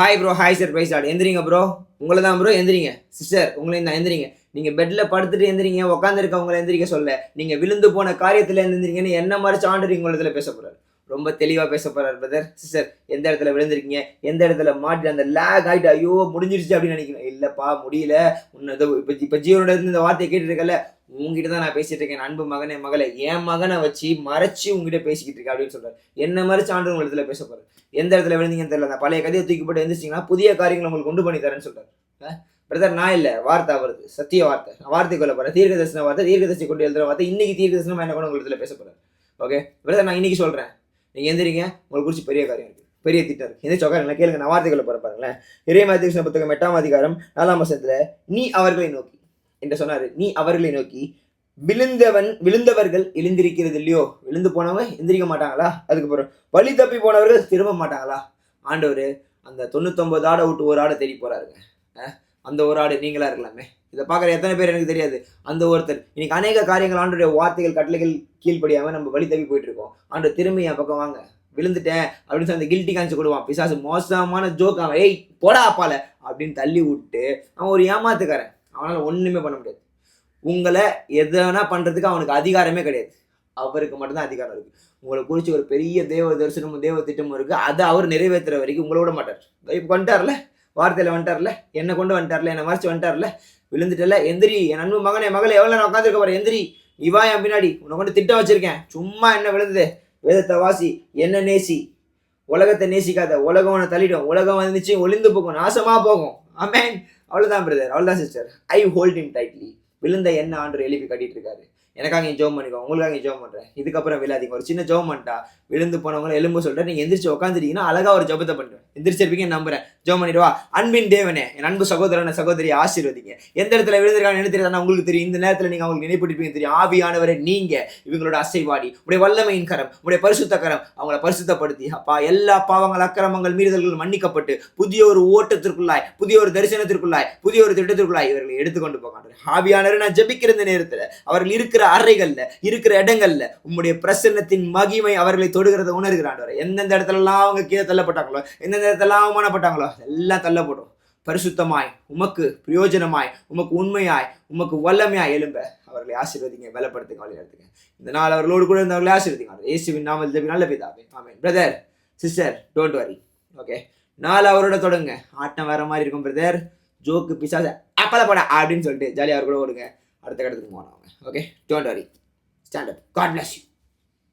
Hi bro, hi sir, praise Lord. எந்திரிங்க bro. உங்களை தான் ப்ரோ, எந்திரிங்க. சிஸ்டர், உங்களையும் தான் எந்திரிங்க. நீங்க பெட்ல படுத்துட்டு எந்திரிங்க, உட்காந்துருக்கவங்களை எந்திரிக்க சொல்ல. நீங்க விழுந்து போன காரியத்துல எந்திரிங்கன்னு என்ன மாதிரி சான்று உங்களதுல பேச போறாரு. ரொம்ப தெளிவா பேச போறாரு பிரதர். சிஸ்டர், எந்த இடத்துல விழுந்திருக்கீங்க, எந்த இடத்துல மாட்டி அந்த லேக் ஆயிட்டு ஐயோ முடிஞ்சிருச்சு அப்படின்னு நினைக்கிறேன். இல்லப்பா முடியல. உன்னது இப்ப ஜீவனோட இருந்து இந்த வார்த்தையை கேட்டு இருக்கல, உங்ககிட்ட தான் நான் பேசிட்டு இருக்கேன். அன்பு மகனே மகளை, என் மகனை வச்சு மறைச்சு உங்ககிட்ட பேசிக்கிட்டு இருக்கேன் அப்படின்னு சொல்றாரு. என்ன மாதிரி சான்று உங்க இடத்துல பேச போறாரு. எந்த இடத்துல விழுந்தீங்கன்னு தெரியல. அந்த பழைய கதையை தூக்கி போட்டு எந்திரிச்சிங்கன்னா புதிய காரியங்களை உங்களுக்கு கொண்டு பண்ணி தரேன்னு சொல்றாரு. பிரதர், நான் இல்ல, வார்த்தை வருது, சத்திய வார்த்தை. வார்த்தை கொள்ள போறேன். தீர்க்க தரிசன வார்த்தை, தீர்க்க தரிசி கொண்டு எழுதுற வார்த்தை. இன்னைக்கு தீர்க்க தரிசனம் என்ன கூட உங்க இடத்துல பேச போறாரு. ஓகே பிரதர், நான் இன்னைக்கு சொல்றேன். நீங்க எந்திரிங்க, உங்களுக்கு குறிச்சு பெரிய காரியம் இருக்கு, பெரிய திட்டம் இருக்கு. எந்த சொக்காரங்களா கேளுங்க, நான் வார்த்தைகளை போற பாருங்களேன். இறைமதிய புத்தகம் 8ஆம் அதிகாரம் 4ஆம் வசனத்துல நீ அவர்களை நோக்கி என்று சொன்னாரு. நீ அவர்களை நோக்கி விழுந்தவர்கள் எழுந்திருக்கிறது இல்லையோ. விழுந்து போனவங்க எந்திரிக்க மாட்டாங்களா? அதுக்கப்புறம் வழி தப்பி போனவர்கள் திரும்ப மாட்டாங்களா? ஆண்டவர் அந்த 99 ஆடை விட்டு ஒரு ஆடை தேடி போறாருங்க. அந்த ஒரு ஆடு நீங்களா இருக்கலாமே. இதை பார்க்குற எத்தனை பேர் எனக்கு தெரியாது. அந்த ஒருத்தர் இன்னைக்கு அநேக காரியங்கள் ஆண்டுடைய வார்த்தைகள் கட்டளைகள் கீழ்ப்படியாம நம்ம வழி தப்பி போயிட்டு இருக்கோம். ஆண்டு திரும்பி என் பக்கம் வாங்க, விழுந்துட்டேன் அப்படின்னு சொல்லி அந்த கில்ட்டி காமிச்சு கொடுவான். பிசாசு மோசமான ஜோக். அவன் ஏய் போடா அப்பால அப்படின்னு தள்ளி விட்டு அவன் ஒரு ஏமாத்துக்காரன். அவனால ஒண்ணுமே பண்ண முடியாது. உங்களை எதனா பண்றதுக்கு அவனுக்கு அதிகாரமே கிடையாது. அவருக்கு மட்டும்தான் அதிகாரம் இருக்கு. உங்களை குறிச்சு ஒரு பெரிய தேவ தரிசனமும் தேவ திட்டமும் இருக்கு. அதை அவர் நிறைவேற்றுற வரைக்கும் உங்களை விட மாட்டார். இப்போ வந்துட்டார்ல, வார்த்தையில வந்துட்டார்ல, என்னை கொண்டு வந்துட்டார்ல, என்னை மறைச்சு வந்துட்டார்ல. விழுந்துட்டல, எந்திரி என் அன்பு மகனே மகளை, எவ்வளவு நான் உட்காந்துருக்க பாரு, எந்திரி, இவா என் பின்னாடி, உன்னை கொண்டு திட்டம் வச்சிருக்கேன். சும்மா என்ன விழுந்தது, வேதத்தை வாசி, என்ன நேசி, உலகத்தை நேசிக்காத, உலகம் உன்னை தள்ளிடும், உலகம் வந்துச்சு ஒளிந்து போகும், நாசமா போகும். ஆமென். அவ்வளவுதான் பிரதர், அவ்வளவுதான் சிஸ்டர். ஐ ஹோல்ட் ஹிம் டைட்லி. விழுந்த என்ன ஆண்டு எழுப்பி கட்டிட்டு இருக்காரு. எனக்காக நீ ஜோம் பண்ணிக்கோ, உங்களுக்காக நீ ஜோம் பண்றேன். இதுக்கப்புறம் விழாதீங்க. ஒரு சின்ன ஜோம் பண்ணிட்டா விழுந்து போனவங்களை எலும்பு சொல்றேன். நீங்க எந்திரிச்சு உட்காந்துட்டீங்கன்னா அழகா ஒரு ஜபத்தை பண்ணுவேன். எந்திரிச்சிருப்பீங்க நம்புறேன். ஜோம் பண்ணிடுவா. அன்பின் தேவனே, என் அன்பு சகோதரன சகோதரியை ஆசீர்வதிங்க. எந்த இடத்துல விழுந்திருக்காங்க என்ன தெரியாது, உங்களுக்கு தெரியும். இந்த நேரத்தில் நீங்க அவங்களுக்கு நினைப்பிருப்பீங்க தெரியும். ஆவியானவரை நீங்க இவங்களோட அசைவாடி உடைய வல்லமையின் கரம், உடைய பரிசுத்த கரம் அவங்களை பரிசுத்தப்படுத்தி அப்பா எல்லா பாவங்கள் அக்கிரமங்கள் மீறுதல்கள் மன்னிக்கப்பட்டு புதிய ஒரு ஓட்டத்திற்குள்ளாய், புதிய ஒரு தரிசனத்திற்குள்ளாய், புதிய ஒரு திட்டத்திற்குள்ளாய் இவர்களை எடுத்துக்கொண்டு போக. ஆவியானவரை நான் ஜெபிக்கிற இந்த நேரத்தில் அவர்கள் இருக்கிற அறைகள்ல இருக்கிற இடங்கள்ல உம்முடைய பிரசன்னத்தின் மகிமை அவர்களை தொடுகிறத உணர்கிறாண்டவர். எந்தெந்த இடத்துல எல்லாம் அவங்க கீழே தள்ளப்பட்டாங்களோ, எந்தெந்த இடத்துல அவமானப்பட்டாங்களோ எல்லாம் தள்ளப்படும். பரிசுத்தமாய், உமக்கு பிரயோஜனமாய், உமக்கு உண்மையாய், உமக்கு வல்லமையாய் எழும்ப அவர்களை ஆசீர்வதிங்க, பலப்படுத்துங்க, வழிநடத்துங்க. இந்த நாள் அவர்களோடு கூட இருந்தவர்களை ஆசீர்வதிங்க. இயேசுவின் நாமத்தில் நல்ல பிதாவே, amen. Brother, sister, don't worry. Okay, நாலு அவரோட தொடங்க. ஆட்டம் வேற மாதிரி இருக்கும் பிரதர். ஜோக்கு பிசாச அப்பல போட அப்படின்னு சொல்லிட்டு ஜாலியாக அவர் கூட ஓடுங்க. அடுத்த கட்டத்துக்கு போனவங்க. Okay, don't worry. Stand up. God bless you.